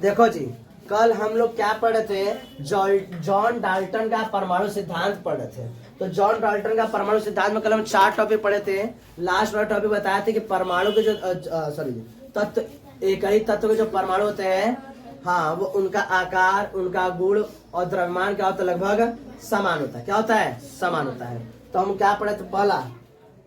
देखो जी, कल हम लोग क्या पढ़े थे, जॉन डाल्टन का परमाणु सिद्धांत पढ़े थे। तो जॉन डाल्टन का परमाणु सिद्धांत में कल हम 4 टॉपिक पढ़े थे। लास्ट वाला टॉपिक बताया था कि परमाणु के जो तत्व, एक ही तत्व के जो परमाणु होते हैं, हाँ, वो उनका आकार, उनका गुण और द्रव्यमान क्या होता है, लगभग समान होता है। क्या होता है? समान होता है। तो हम क्या पढ़े थे, पहला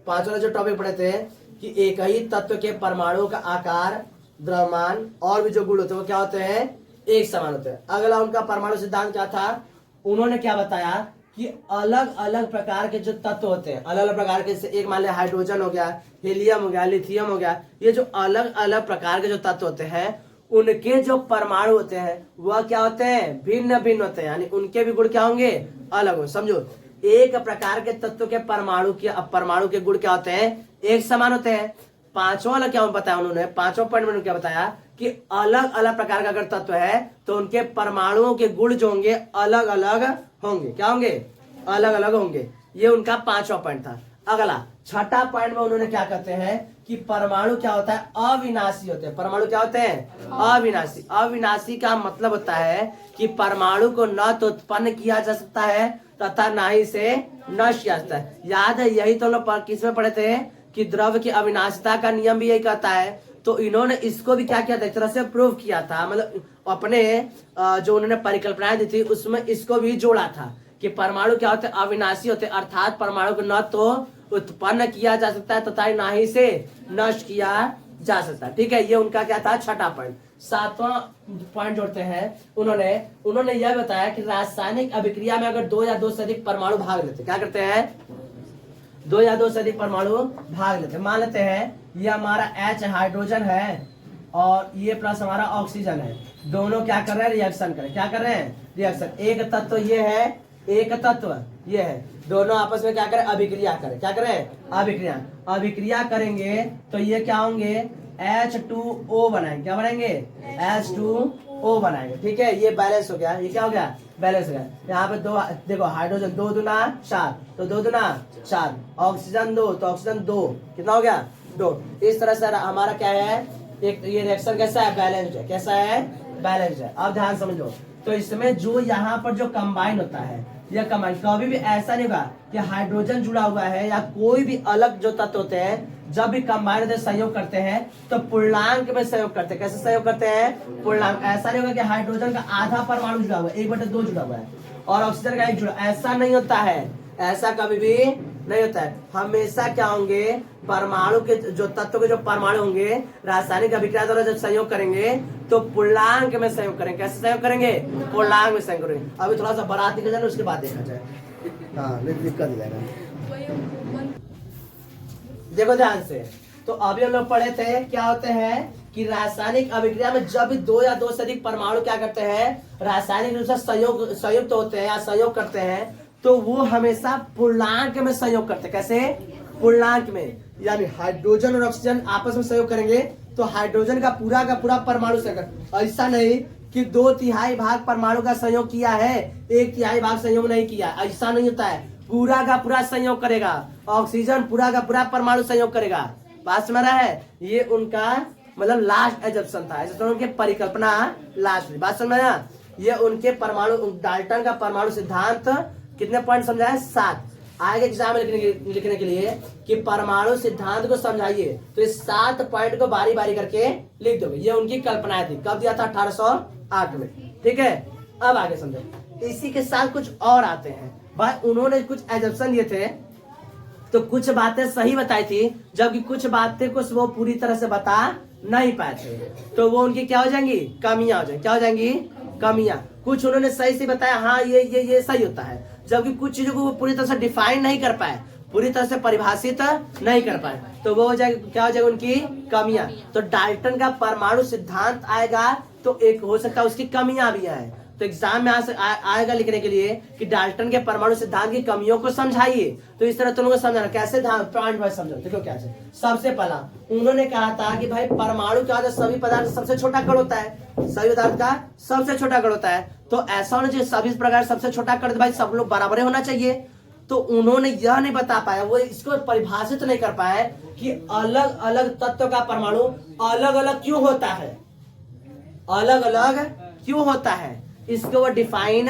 5 वाला जो टॉपिक पढ़े थे कि एक ही तत्व के परमाणु का आकार, द्रव्यमान और भी जो गुण होते हैं वो क्या होते हैं, एक समान होते हैं। अगला उनका परमाणु सिद्धांत क्या था, उन्होंने क्या बताया कि अलग अलग प्रकार के जो तत्व होते हैं, अलग अलग प्रकार के, एक मान लिया हाइड्रोजन हो गया, हीलियम हो गया, लिथियम हो गया, ये जो अलग अलग प्रकार के जो तत्व होते हैं, उनके जो परमाणु होते हैं वह क्या होते हैं, भिन्न भिन्न होते हैं। यानी उनके भी गुण क्या होंगे, अलग हो। समझो, एक प्रकार के तत्व के परमाणु के गुण क्या होते हैं, एक समान होते हैं। पांचवा वाला क्या बताया उन्होंने, पांचवा पॉइंट में क्या बताया कि अलग अलग प्रकार का अगर तत्व है तो उनके परमाणुओं के गुण जो होंगे अलग अलग होंगे। क्या होंगे, अलग अलग होंगे। ये उनका 5वां पॉइंट था। अगला 6ठा पॉइंट में उन्होंने क्या कहते हैं कि परमाणु क्या होता है, अविनाशी होते हैं। परमाणु क्या होते हैं, अविनाशी। अविनाशी का मतलब होता है कि परमाणु को न तो उत्पन्न किया जा सकता है तथा न ही से नष्ट किया जाता है। याद है, यही तो लोग किस में पढ़े थे कि द्रव्य की अविनाशिता का नियम भी यही कहता है। तो इन्होंने इसको भी क्या किया था, एक तरह से प्रूव किया था। मतलब अपने जो उन्होंने परिकल्पनाएं दी थी उसमें इसको भी जोड़ा था कि परमाणु क्या होते हैं, अविनाशी होते हैं। अर्थात परमाणु को न तो उत्पन्न किया जा सकता है तथा न ही से नष्ट किया जा सकता है। ठीक है, ये उनका क्या था, 6ठा पॉइंट। 7वां पॉइंट जोड़ते हैं, उन्होंने यह बताया कि रासायनिक अभिक्रिया में अगर 2 या 2 से अधिक परमाणु भाग लेते, क्या करते हैं, 2 या 2 से अधिक परमाणु भाग लेते। मान लेते हैं ये हमारा H हाइड्रोजन है और ये प्लस हमारा ऑक्सीजन है, दोनों क्या कर रहे हैं, रिएक्शन कर रहे हैं। क्या कर रहे हैं, रिएक्शन। एक तत्व ये है, एक तत्व ये है, दोनों आपस में क्या करें, अभिक्रिया करें। क्या करें, अभिक्रिया। अभिक्रिया करेंगे तो ये क्या होंगे, H2O बनाएंगे। क्या बनाएंगे, H2O बनाएंगे। ठीक है, ये बैलेंस हो गया। ये क्या हो गया, बैलेंस हो गया। यहाँ पे 2, देखो हाइड्रोजन 2 दूना 4, तो 2 दूना 4, ऑक्सीजन 2 तो ऑक्सीजन 2, कितना हो गया, 2। इस तरह से हमारा क्या है, एक ये रिएक्शन कैसा है, बैलेंस्ड है। कैसा है, बैलेंस्ड है। अब ध्यान समझो, तो इसमें जो यहाँ पर जो कंबाइन होता है, यह कंबाइन कभी भी ऐसा नहीं होगा कि हाइड्रोजन जुड़ा हुआ है या कोई भी अलग जो तत्व होते हैं, जब भी कंबाइन होते संयोग करते हैं तो पूर्णांक में संयोग करते हैं। कैसे संयोग करते हैं, पूर्णांक। ऐसा नहीं होगा कि हाइड्रोजन का आधा परमाणु जुड़ा हुआ है, 1/2 जुड़ा हुआ है और ऑक्सीजन का 1 जुड़ा, ऐसा नहीं होता है। ऐसा कभी भी नहीं होता है। हमेशा क्या होंगे, परमाणु के जो तत्व के जो परमाणु होंगे रासायनिक अभिक्रिया द्वारा जब संयोग करेंगे तो पूर्णांक में संयोग करेंगे। कैसे संयोग करेंगे, पूर्णांक में संयोग करेंगे। अभी थोड़ा सा बारात दिखा जाए, उसके बाद देखा जाए, हाँ दिक्कत हो जाएगा। देखो ध्यान से, तो अभी हम लोग पढ़े थे क्या होते हैं कि रासायनिक अभिक्रिया में जब भी 2 या 2 से अधिक परमाणु क्या करते हैं, रासायनिक रूप से संयुक्त होते हैं या संयोग करते हैं, तो वो हमेशा पूर्णांक में संयोग करते हैं। कैसे, पूर्णांक में। यानी हाइड्रोजन और ऑक्सीजन आपस में संयोग करेंगे तो हाइड्रोजन का पूरा परमाणु संयोग। ऐसा नहीं कि 2/3 भाग परमाणु का संयोग किया है, 1/3 भाग संयोग नहीं किया, ऐसा नहीं होता है। पूरा का पूरा संयोग करेगा। ऑक्सीजन पूरा का पूरा परमाणु संयोग करेगा। बात समझ रहा है, ये उनका मतलब लास्ट एजम्पशन था, तो उनके परिकल्पना लास्ट। बात समझ रहा, ये उनके परमाणु, डाल्टन का परमाणु सिद्धांत कितने पॉइंट समझा है, 7। आगे एग्जाम में लिखने के लिए कि परमाणु सिद्धांत को समझाइए तो इस 7 पॉइंट को बारी बारी करके लिख दोगे। ये उनकी कल्पनाएं थी। कब दिया था, 1808 में। ठीक है, अब आगे समझो। इसी के साथ कुछ और आते हैं भाई। उन्होंने कुछ एजम्पशन दिए थे तो कुछ बातें सही बताई थी, जबकि कुछ बातें को वो पूरी तरह से बता नहीं पाए थे, तो वो उनकी क्या हो जाएंगी, कमियां हो जाएंगी। क्या हो जाएंगी, कमियां। कुछ उन्होंने सही से बताया, हाँ ये सही होता है, जबकि कुछ चीजों को वो पूरी तरह से डिफाइन नहीं कर पाए, पूरी तरह से परिभाषित नहीं कर पाए, तो वो हो जाएगा, क्या हो जाएगा, उनकी कमियां। तो डाल्टन का परमाणु सिद्धांत आएगा तो एक हो सकता है उसकी कमियां भी आए। तो एग्जाम में आएगा लिखने के लिए कि डाल्टन के परमाणु सिद्धांत की कमियों को समझाइए। तो इस तरह तुम लोग समझना कैसे, पॉइंट वाइज समझो। देखो क्या है, सबसे पहला उन्होंने कहा था कि भाई परमाणु क्या होता है, सभी पदार्थ सबसे छोटा कण होता है, सभी पदार्थ का सबसे छोटा कण होता है। तो ऐसा होना चाहिए सभी प्रकार सबसे छोटा कण भाई सब लोग बराबर होना चाहिए। तो उन्होंने यह नहीं बता पाया, वो इसको परिभाषित नहीं कर पाए कि अलग अलग तत्व का परमाणु अलग अलग क्यों होता है। अलग अलग क्यों होता है, इसको वो डिफाइन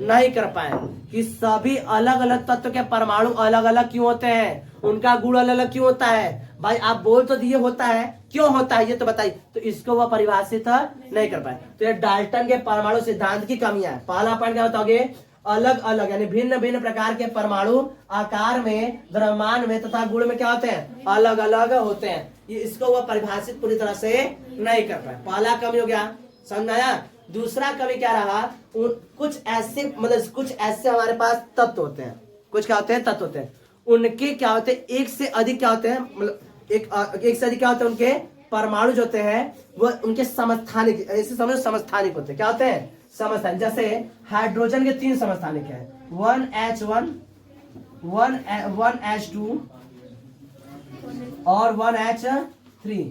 नहीं कर पाए कि सभी अलग अलग तत्व के परमाणु अलग अलग क्यों होते हैं, उनका गुण अलग अलग क्यों होता है। भाई आप बोल तो दिए होता है, क्यों होता है ये तो बताइए, तो इसको वह परिभाषित नहीं कर पाए। तो ये डाल्टन के परमाणु सिद्धांत की कमियां है। पहला पॉइंट क्या बताओगे, अलग अलग यानी भिन्न भिन्न प्रकार के परमाणु आकार में, द्रव्यमान में तथा गुण में क्या होते हैं, अलग अलग होते हैं। ये इसको वह परिभाषित पूरी तरह से नहीं कर पाए। पहला कमी हो गया, समझ आया। दूसरा कमी क्या रहा, कुछ ऐसे मतलब कुछ ऐसे हमारे पास तत्व होते हैं, कुछ क्या होते हैं, तत्व होते हैं, उनके क्या होते हैं, एक से अधिक क्या होते हैं, मतलब एक से अधिक क्या होते हैं, उनके परमाणु जो होते हैं वो उनके समस्थानिक, ऐसे समझो समस्थानिक होते हैं। क्या होते हैं, समस्थानिक। जैसे हाइड्रोजन के 3 समस्थानिक हैं, 1H1, 1H2 और 1H3,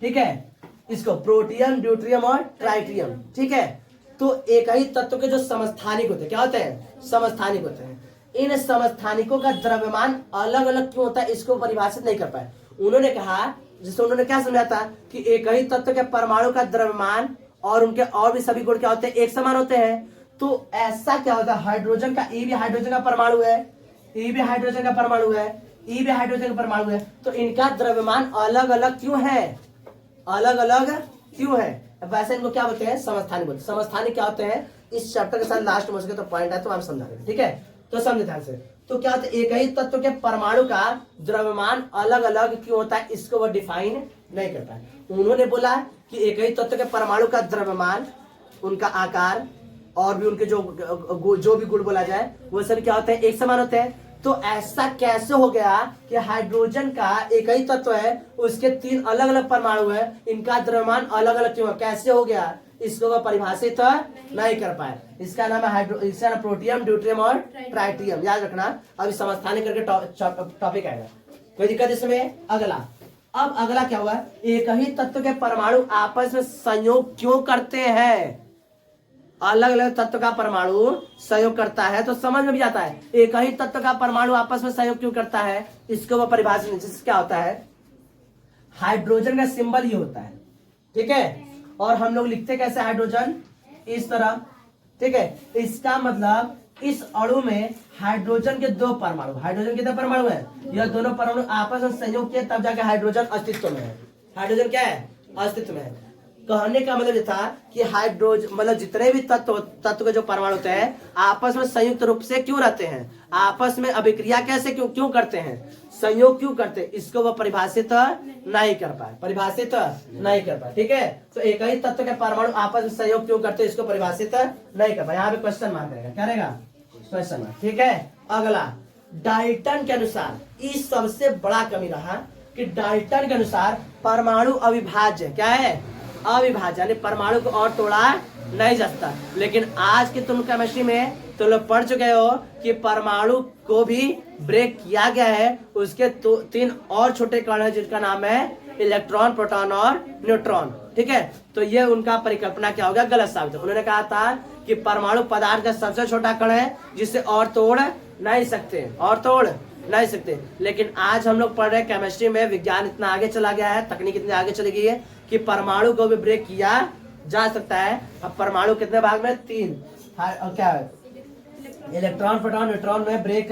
ठीक है। इसको प्रोटियम, ड्यूट्रियम और ट्राइटियम, ठीक है। तो एक ही तत्व के जो समस्थानिक होते हैं, क्या होते हैं, समस्थानिक होते हैं। इन समस्थानिकों का द्रव्यमान अलग अलग क्यों होता है, इसको परिभाषित नहीं कर पाए। उन्होंने कहा, जिससे उन्होंने क्या समझा था कि एक ही तत्व के परमाणु का द्रव्यमान और उनके और भी सभी गुण क्या होते हैं, एक समान होते हैं। तो ऐसा क्या होता है, हाइड्रोजन का ई भी हाइड्रोजन का परमाणु है, ई भी हाइड्रोजन का परमाणु है, ई भी हाइड्रोजन का परमाणु है, तो इनका द्रव्यमान अलग अलग क्यों है, अलग अलग क्यों है। वैसे इनको क्या बोलते हैं, समस्थानिक बोलते हैं। समस्थानिक क्या होते हैं, इस चैप्टर के साथ लास्ट में हो सके तो पॉइंट है तो हम समझाएंगे, ठीक है। तो समझे ध्यान से। तो क्या होता है, एक ही तत्व के परमाणु का द्रव्यमान अलग अलग क्यों होता है, इसको वो डिफाइन नहीं करता है। उन्होंने बोला कि एक ही तत्व के परमाणु का द्रव्यमान, उनका आकार और भी उनके जो भी गुण बोला जाए वो सब क्या होते हैं, एक समान होते हैं। तो ऐसा कैसे हो गया कि हाइड्रोजन का एक ही तत्व है, उसके 3 अलग अलग परमाणु है, इनका द्रव्यमान अलग अलग क्यों है, कैसे हो गया, इसको वह परिभाषित नहीं कर पाए। इसका नाम है इसका नाम प्रोटियम, ड्यूट्रियम और ट्राइटियम, याद रखना। अभी समस्थानिक करके टॉपिक आएगा, कोई दिक्कत इसमें। अगला, अब अगला क्या हुआ, एक ही तत्व के परमाणु आपस में संयोग क्यों करते हैं। अलग अलग तत्व का परमाणु सहयोग करता है तो समझ में भी आता है, एक ही तत्व का परमाणु आपस में सहयोग क्यों करता है, इसको वह परिभाषित, जिससे क्या होता है, हाइड्रोजन का सिंबल ये होता है, ठीक है। और हम लोग लिखते कैसे हाइड्रोजन, इस तरह, ठीक है। इसका मतलब इस अणु में हाइड्रोजन के 2 परमाणु, हाइड्रोजन कितने परमाणु है, यह दोनों परमाणु आपस में संयोग किए तब जाकर हाइड्रोजन अस्तित्व में है। हाइड्रोजन क्या है, अस्तित्व में है। कहने का मतलब ये था कि हाइड्रोजन मतलब जितने भी तत्व के जो परमाणु होते हैं आपस में संयुक्त रूप से क्यों रहते हैं, आपस में अभिक्रिया कैसे क्यों करते हैं, संयोग क्यों करते हैं, इसको वह परिभाषित नहीं कर पाए, परिभाषित नहीं कर पाए, ठीक है। तो एक ही तत्व के परमाणु आपस में सहयोग क्यों करते हैं, इसको परिभाषित नहीं कर पाए। यहाँ पे क्वेश्चन मार्क रहेगा, क्या रहेगा, क्वेश्चन मार्क, ठीक है। अगला, डाल्टन के अनुसार इस सबसे बड़ा कमी रहा कि डाल्टन के अनुसार परमाणु अविभाज्य, क्या है, अविभाज्य, यानी परमाणु को और तोड़ा नहीं जा सकता। लेकिन आज की तुम केमिस्ट्री में तो लोग पढ़ चुके हो कि परमाणु को भी ब्रेक किया गया है, उसके 3 और छोटे कण हैं जिनका नाम है इलेक्ट्रॉन, प्रोटॉन और न्यूट्रॉन, ठीक है। तो ये उनका परिकल्पना क्या होगा, गलत साबित है। उन्होंने कहा था कि परमाणु पदार्थ का सबसे छोटा कण है जिसे और तोड़ नहीं सकते, और तोड़ नहीं सकते। लेकिन आज हम लोग पढ़ रहे हैं केमिस्ट्री में, विज्ञान इतना आगे चला गया है, तकनीक इतनी आगे चली गई है कि परमाणु को भी ब्रेक किया जा सकता है। अब परमाणु कितने भाग में, 3, क्या है, इलेक्ट्रॉन, प्रोटॉन, न्यूट्रॉन में ब्रेक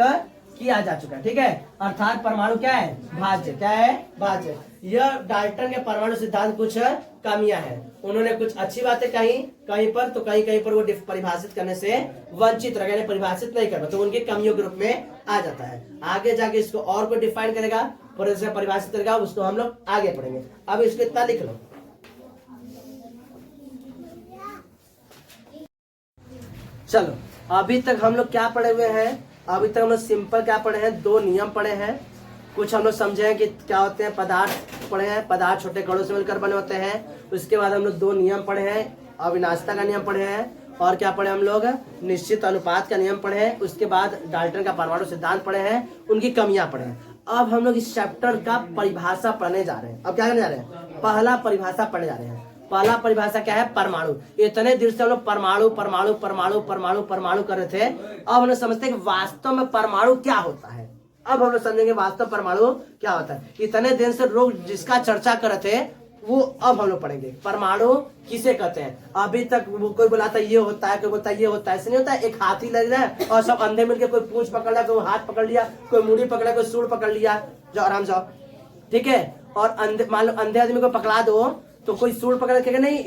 किया जा चुका है, ठीक है। अर्थात परमाणु क्या है, भाज्य, क्या है, भाज्य। यह डाल्टन के परमाणु सिद्धांत कुछ कमियां हैं। उन्होंने कुछ अच्छी बातें कही कहीं पर, तो कहीं पर वो परिभाषित करने से वंचित रह गए, परिभाषित नहीं कर पाए, तो उनकी कमियों के रूप में आ जाता है। आगे जाके इसको और कोई डिफाइन करेगा, परिभाषित करेगा, उसको हम लोग आगे पढ़ेंगे। अब इसको इतना लिख लो। चलो, अभी तक हम लोग क्या पढ़े हुए हैं, अभी तक हम लोग सिंपल क्या पढ़े हैं, 2 नियम पढ़े हैं। कुछ हम लोग समझे हैं कि क्या होते हैं, पदार्थ पढ़े हैं, पदार्थ छोटे कणों से मिलकर बने होते हैं। उसके बाद हम लोग 2 नियम पढ़े हैं, अविनाशिता का नियम पढ़े हैं, और क्या पढ़े हम लोग, निश्चित अनुपात का नियम पढ़े हैं। उसके बाद डाल्टन का परमाणु सिद्धांत पढ़े हैं, उनकी कमियां पढ़े हैं। अब हम लोग इस चैप्टर का परिभाषा पढ़ने जा रहे हैं। अब क्या करने जा रहे हैं, पहला परिभाषा पढ़ने जा रहे हैं। पहला परिभाषा क्या है, परमाणु। इतने देर से हम लोग परमाणु परमाणु परमाणु परमाणु परमाणु कर रहे थे। अब हम लोग समझते हैं कि वास्तव में परमाणु क्या होता है। अब हम लोग समझेंगे वास्तव परमाणु क्या होता है। इतने दिन से लोग जिसका चर्चा कर रहे थे वो अब हम लोग पढ़ेंगे। परमाणु किसे कहते हैं? अभी तक वो कोई बोलाता ये होता है, कोई बोलता ये होता है, ऐसे नहीं होता है। एक हाथी लग रहा है और सब अंधे मिलके कोई पूंछ पकड़ लिया, कोई हाथ पकड़ लिया, कोई मुड़ी पकड़ा, कोई सूढ़ पकड़ लिया, जो आराम से, ठीक है। और अंधे, मान लो अंधे आदमी को पकड़ा दो तो कोई सूढ़ पकड़ के नहीं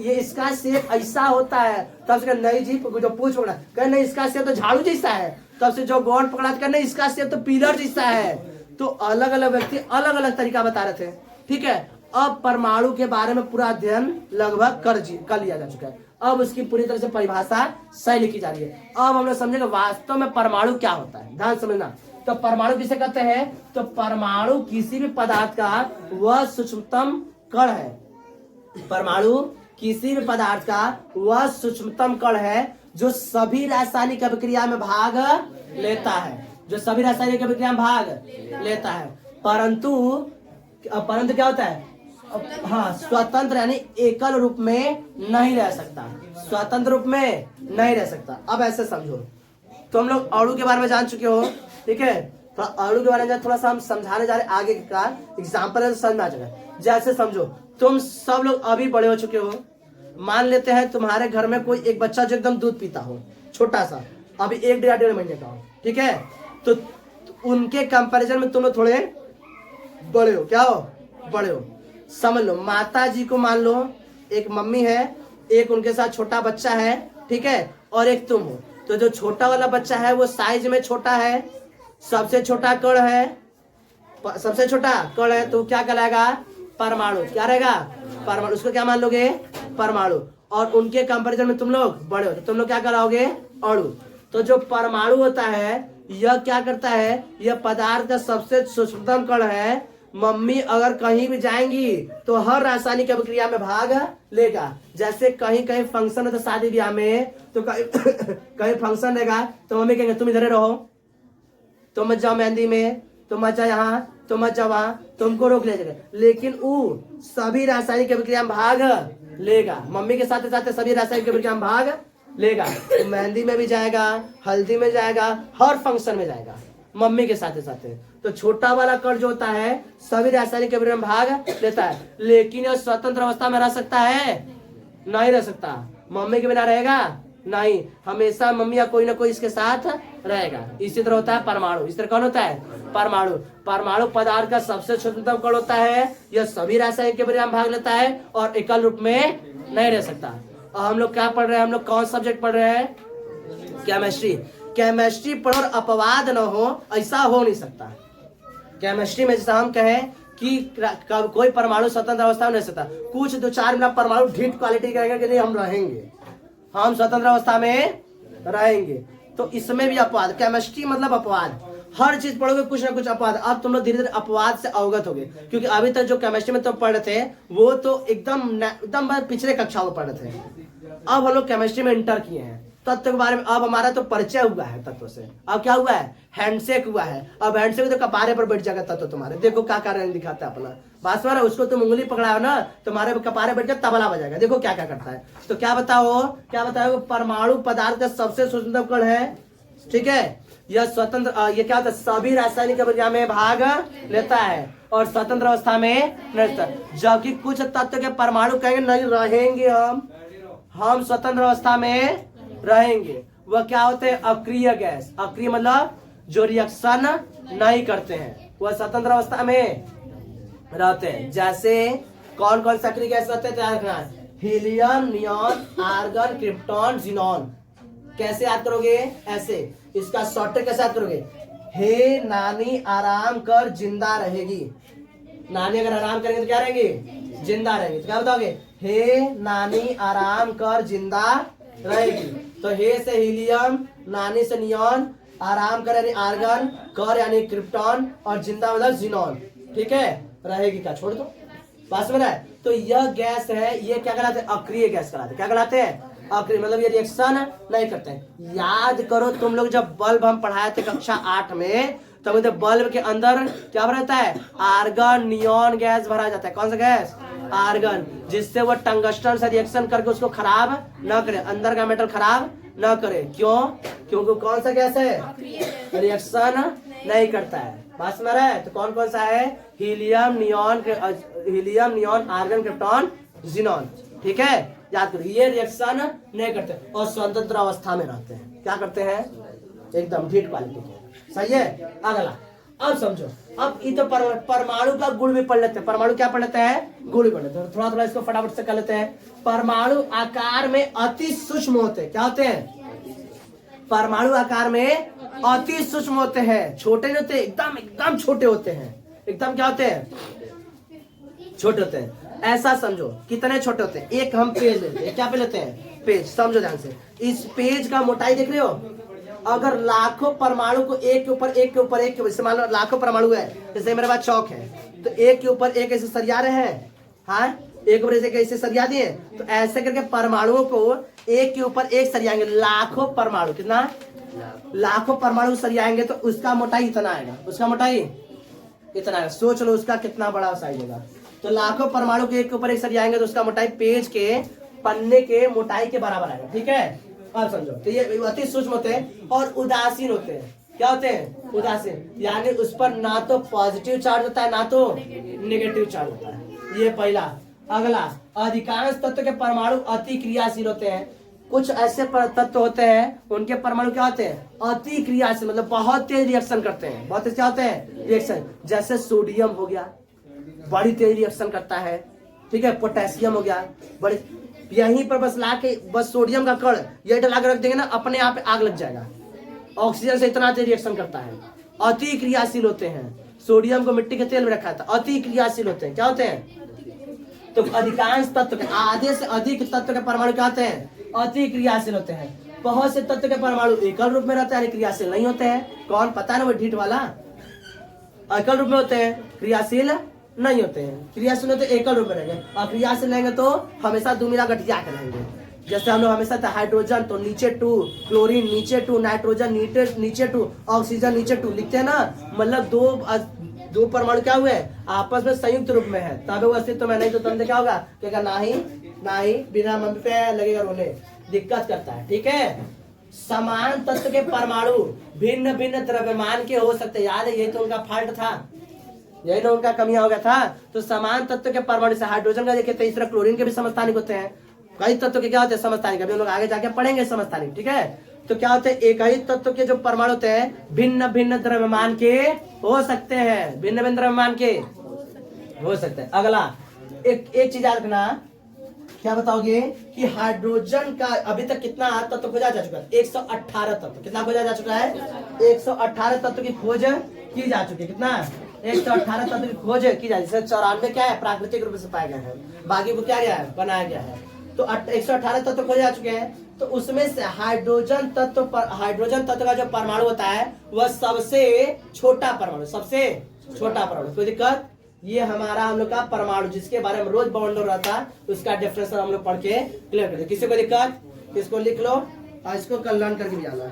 ये इसका शेप ऐसा होता है, तब से नहीं जी जो पूंछ पकड़ा कहे नहीं इसका शेप तो झाड़ू जैसा है, तब से जो गौन पकड़ा कर नहीं इसका शेप तो पिलर जैसा है। तो अलग अलग व्यक्ति अलग अलग तरीका बता रहे थे, ठीक है। अब परमाणु के बारे में पूरा अध्ययन लगभग कर लिया जा चुका है। अब उसकी पूरी तरह से परिभाषा सही लिखी जा रही है। अब हम लोग समझेंगे वास्तव में परमाणु क्या होता है, ध्यान समझना। तो परमाणु किसे कहते हैं? तो परमाणु किसी भी पदार्थ का वह सूक्ष्मतम कण है। परमाणु किसी भी पदार्थ का वह सूक्ष्मतम कण है जो सभी रासायनिक अभिक्रिया में भाग लेता है, जो सभी रासायनिक अभिक्रिया में भाग लेता है, परंतु क्या होता है? हाँ, स्वतंत्र यानी एकल रूप में नहीं रह सकता, स्वतंत्र रूप में नहीं रह सकता। अब ऐसे समझो, तो हम लोग अणु के बारे में जान चुके हो, ठीक है। तो अणु के बारे में थोड़ा सा हम समझाने जा रहे हैं, आगे का एग्जाम्पल है तो समझ में आ जाएगा। जैसे समझो, तुम सब लोग अभी बड़े हो चुके हो, मान लेते हैं तुम्हारे घर में कोई एक बच्चा जो एकदम दूध पीता हो, छोटा सा, अभी 1-1.5 महीने का हो, ठीक है। तो उनके कंपैरिजन में तुम लोग थोड़े बड़े हो, क्या हो? बड़े हो। समझ लो, माता जी को मान लो एक मम्मी है, एक उनके साथ छोटा बच्चा है, ठीक है, और एक तुम हो। तो जो छोटा वाला बच्चा है वो साइज में छोटा है, सबसे छोटा कण है, सबसे छोटा कण है, तो क्या कहलाएगा? परमाणु। क्या रहेगा? परमाणु। उसको क्या मान लोगे? परमाणु। और उनके कंपैरिजन में तुम लोग बड़े हो तो तुम लोग क्या कराओगे? अणु। तो जो परमाणु होता है यह क्या करता है? यह पदार्थ का सबसे सूक्ष्मतम कण है। मम्मी अगर कहीं भी जाएंगी तो हर रासायनिक अभिक्रिया में भाग लेगा। जैसे कहीं कहीं फंक्शन है तो शादी ब्याह में, तो कहीं फंक्शन रहेगा तो मम्मी कहेंगे तुम इधर रहो, तुम मत जाओ मेहंदी में, तुम मत जाओ यहाँ, तुम मत जाओ वहां, तुमको रोक ले जाएगा। लेकिन वो सभी रासायनिक अभिक्रिया में भाग लेगा, मम्मी के साथ साथ सभी रासायनिक अभिक्रिया में भाग लेगा। तो मेहंदी में भी जाएगा, हल्दी में जाएगा, हर फंक्शन में जाएगा मम्मी के साथ साथ। तो छोटा वाला कण जो होता है सभी रासायनिक अभिक्रिया में भाग लेता है, लेकिन यह स्वतंत्र अवस्था में रह सकता है? नहीं रह सकता। मम्मी के बिना रहेगा? नहीं, हमेशा मम्मी या कोई ना कोई इसके साथ रहेगा। इसी तरह होता है परमाणु। इस तरह कौन होता है? परमाणु। परमाणु पदार्थ का सबसे सूक्ष्मतम कण होता है, यह सभी रासायनिक अभिक्रिया में भाग लेता है और एकल रूप में नहीं रह सकता। और हम लोग क्या पढ़ रहे हैं? हम लोग कौन सब्जेक्ट पढ़ रहे हैं? केमिस्ट्री। केमिस्ट्री पढ़ो और अपवाद न हो, ऐसा हो नहीं सकता। केमिस्ट्री में जैसा हम कहें कि कोई परमाणु स्वतंत्र अवस्था में नहीं सकता, कुछ 2-4 मिनट परमाणु ढीठ क्वालिटी करेंगे कि नहीं हम रहेंगे, हम स्वतंत्र अवस्था में रहेंगे। तो इसमें भी अपवाद, केमिस्ट्री मतलब अपवाद, हर चीज पढ़ोगे कुछ ना कुछ अपवाद। अब तुम लोग धीरे धीरे अपवाद से अवगत होगे, क्योंकि अभी तक जो केमिस्ट्री में तुम पढ़ रहे थे वो तो एकदम पिछले कक्षा में पढ़ रहे थे। अब हम लोग केमिस्ट्री में इंटर किए हैं, तत्व के बारे में अब हमारा तो परिचय हुआ है तत्व से। अब क्या हुआ है? हैंडशेक हुआ है। अब हैंडशेक तो कपारे पर बैठ जाएगा तत्व तुम्हारे, देखो क्या कारण दिखाता है अपना। बात में उसको तुम उंगली पकड़ाओ ना, तुम्हारे कपारे बैठ कर तबला बजाएगा, देखो क्या क्या करता है। तो क्या बताओ? परमाणु पदार्थ का सबसे सूक्ष्मतम कण है, ठीक है। यह स्वतंत्र, ये क्या होता है? सभी रासायनिक अभिक्रिया में भाग लेता है और स्वतंत्र अवस्था में रहता है। जबकि कुछ तत्व के परमाणु कहेंगे नहीं रहेंगे, हम स्वतंत्र अवस्था में रहेंगे। वह क्या होते हैं? अक्रिय गैस। अक्रिय मतलब जो रिएक्शन नहीं करते हैं, वह स्वतंत्र अवस्था में रहते हैं। जैसे कौन कौन सा अक्रिय गैस रहते हैं? ध्यान रखना है, helium, neon, argon, krypton, xenon. कैसे याद करोगे? ऐसे। इसका शॉर्टकट कैसे याद करोगे? हे नानी आराम कर जिंदा रहेगी। नानी अगर आराम करेंगे तो क्या रहेंगी? जिंदा रहेगी। तो क्या बताओगे? हे नानी आराम कर जिंदा रहेगी। तो हे से हीलियम, नानी से नियॉन, आराम कर यानी आर्गन, कर यानी क्रिप्टॉन और जिंदा मतलब जिनॉन, ठीक है। रहेगी क्या? छोड़ दो, बात समझ है। तो यह गैस है, ये क्या कहलाते हैं? अक्रिय गैस कहलाते। क्या कहलाते हैं? अक्रिय मतलब ये रिएक्शन नहीं करते हैं। याद करो तुम लोग जब बल्ब हम पढ़ाए थे कक्षा 8 में, तब तो बल्ब के अंदर क्या रहता है? आर्गन, नियॉन गैस भरा जाता है। कौन सा गैस? आर्गन, जिससे वो टंगस्टन से रिएक्शन करके उसको खराब न करे, अंदर का मेटल खराब न करे। क्यों? क्योंकि कौन सा गैस है? रिएक्शन नहीं करता है। पास में रहा है। तो कौन कौन सा है? Helium, neon, argon, krypton, xenon. ठीक है, याद करो ये रिएक्शन नहीं करते और स्वतंत्र अवस्था में रहते हैं। क्या करते हैं? एकदम हीट क्वालिटी के। सही है। अगला अब समझो, अब ये तो परमाणु का गुण भी पढ़ लेते हैं। परमाणु क्या पढ़ लेते हैं? गुण भी पढ़ लेते हैं। थोड़ा थोड़ा इसको फटाफट से कर लेते हैं। परमाणु आकार में अति सूक्ष्म होते हैं। क्या होते हैं? परमाणु आकार में अति सूक्ष्म होते हैं। छोटे नहीं होते, एकदम एकदम छोटे होते हैं। एकदम क्या होते हैं? छोटे होते हैं। ऐसा समझो, कितने छोटे होते हैं? एक हम पेज लेते हैं। क्या पे लेते हैं? पेज। समझो ध्यान से, इस पेज का मोटाई देख रहे हो? अगर लाखों परमाणु को एक के ऊपर एक के ऊपर एक के ऊपर, मान लो लाखों परमाणु है, जैसे मेरे पास चौक है, तो एक के ऊपर एक ऐसे सरिया रहे हैं। हाँ, एक ऊपर ऐसे सरिया दिए, तो ऐसे करके परमाणुओं को एक के ऊपर एक सरियाएंगे। लाखों परमाणु, कितना? लाखों परमाणु सरियाएंगे तो उसका मोटाई इतना आएगा। उसका मोटाई इतना आएगा। सोच लो उसका कितना बड़ा साइज होगा। तो लाखों परमाणु के एक के ऊपर एक सरियाएंगे तो उसका मोटाई पेज के पन्ने के मोटाई के बराबर आएगा। ठीक है, अब समझो। तो ये अति सूक्ष्म होते हैं और उदासीन होते हैं। क्या होते हैं? उदासीन, यानी उस पर ना तो पॉजिटिव चार्ज होता है ना तो नेगेटिव चार्ज होता है। ये पहला। अगला, अधिकांश तत्व के परमाणु अति क्रियाशील होते हैं। कुछ ऐसे तत्व होते हैं उनके परमाणु क्या होते हैं? अति क्रियाशील, मतलब बहुत तेज रिएक्शन करते हैं। बहुत तेज क्या होते हैं? रिएक्शन। जैसे सोडियम हो गया, बड़ी तेज रिएक्शन करता है। ठीक है, पोटेशियम हो गया, बड़ी। यहीं पर बस ला के बस सोडियम का कण ये डला के रख देंगे ना, अपने आप आग लग जाएगा। ऑक्सीजन से इतना तेज रिएक्शन करता है। अति क्रियाशील होते हैं। सोडियम को मिट्टी के तेल में रखा था। अति क्रियाशील होते हैं। क्या होते हैं? तो अधिकांश तत्व के, आधे से अधिक तत्व के परमाणु क्या होते हैं? अति क्रियाशील होते हैं। बहुत से तत्व के परमाणु एकल रूप में रहते हैं, क्रियाशील नहीं होते हैं। कौन? पता है ना, वो ढीठ वाला। एकल रूप में होते हैं, क्रियाशील नहीं होते हैं। क्रियाशील होते एकल रूप में रहेंगे, और क्रियाशील रहेंगे तो हमेशा दुमिला गठिया के रहेंगे। जैसे हम लोग हमेशा था हाइड्रोजन तो नीचे 2, क्लोरीन नीचे 2, नाइट्रोजन नीचे 2, ऑक्सीजन नीचे 2 लिखते हैं ना। मतलब दो परमाणु क्या हुए? आपस में संयुक्त रूप में है, तब वो अस्तित्व में। नहीं तो तुमने क्या होगा? नहीं, बिना मम्मी पे लगेगा रोने, दिक्कत करता है। ठीक है, समान तत्व के परमाणु भिन्न भिन्न द्रव्यमान के हो सकते हैं। याद है, यही तो उनका फॉल्ट था, यही ना उनका कमियां हो गया था। तो समान तत्व के परमाणु से हाइड्रोजन का देखिए, तीसरा क्लोरीन के भी समस्थानिक होते हैं। कई तत्व के क्या होते हैं? समस्थानिक। अभी हम लोग आगे जाके पढ़ेंगे समस्थानिक। ठीक है, तो क्या होते हैं? एक ही तत्व के जो परमाणु होते हैं भिन्न भिन्न द्रव्यमान के हो सकते हैं। भिन्न भिन्न द्रव्यमान के हो सकते हैं। अगला एक चीज याद रखना, क्या बताओगे कि हाइड्रोजन का अभी तक कितना तत्व खोजा जा चुका है? 118 तत्व। कितना खोजा जा चुका है? 118 तत्व की खोज की जा चुकी है। कितना? 118 तत्व की खोज की जा रही है। 94 क्या है? प्राकृतिक रूप से पाया गया है, बाकी को क्या गया है? बनाया गया है। तो 118 तत्व खोजे जा चुके हैं। तो उसमें से हाइड्रोजन तत्व का जो परमाणु होता है वह सबसे छोटा परमाणु, सबसे छोटा परमाणु। कोई दिक्कत? ये हमारा हम लोग का परमाणु जिसके बारे में रोज बाउंड हो रहा था, उसका डेफिनेशन हम लोग पढ़ के क्लियर कर दे। किसी को दिक्कत? इसको लिख लो और इसको कल लर्न करके भी जाना है।